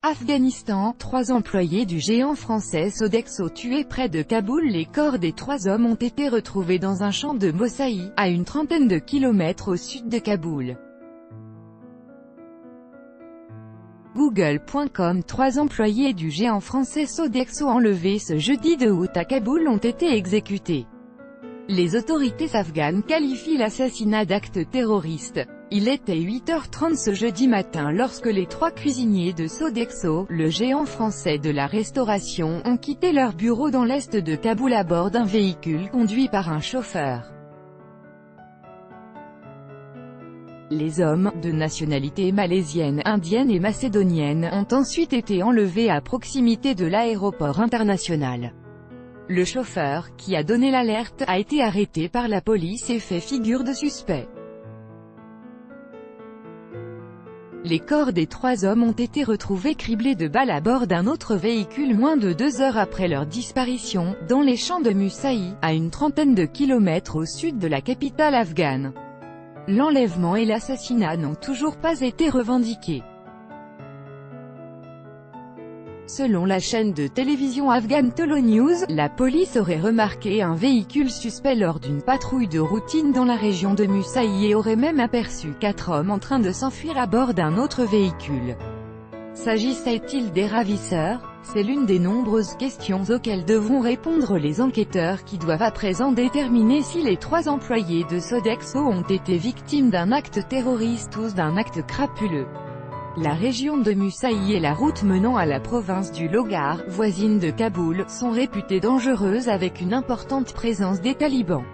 Afghanistan, 3 employés du géant français Sodexo tués près de Kaboul. Les corps des 3 hommes ont été retrouvés dans un champ de Mosaï, à une trentaine de kilomètres au sud de Kaboul. Google.com. 3 employés du géant français Sodexo enlevés ce jeudi 2 août à Kaboul ont été exécutés. Les autorités afghanes qualifient l'assassinat d'acte terroriste. Il était 8h30 ce jeudi matin lorsque les 3 cuisiniers de Sodexo, le géant français de la restauration, ont quitté leur bureau dans l'est de Kaboul à bord d'un véhicule conduit par un chauffeur. Les hommes, de nationalité malaisienne, indienne et macédonienne, ont ensuite été enlevés à proximité de l'aéroport international. Le chauffeur, qui a donné l'alerte, a été arrêté par la police et fait figure de suspect. Les corps des 3 hommes ont été retrouvés criblés de balles à bord d'un autre véhicule moins de 2 heures après leur disparition, dans les champs de Mosaï, à une trentaine de kilomètres au sud de la capitale afghane. L'enlèvement et l'assassinat n'ont toujours pas été revendiqués. Selon la chaîne de télévision afghane TeleNews, la police aurait remarqué un véhicule suspect lors d'une patrouille de routine dans la région de Mosaï et aurait même aperçu 4 hommes en train de s'enfuir à bord d'un autre véhicule. S'agissait-il des ravisseurs? C'est l'une des nombreuses questions auxquelles devront répondre les enquêteurs qui doivent à présent déterminer si les 3 employés de Sodexo ont été victimes d'un acte terroriste ou d'un acte crapuleux. La région de Mosaï et la route menant à la province du Logar, voisine de Kaboul, sont réputées dangereuses avec une importante présence des talibans.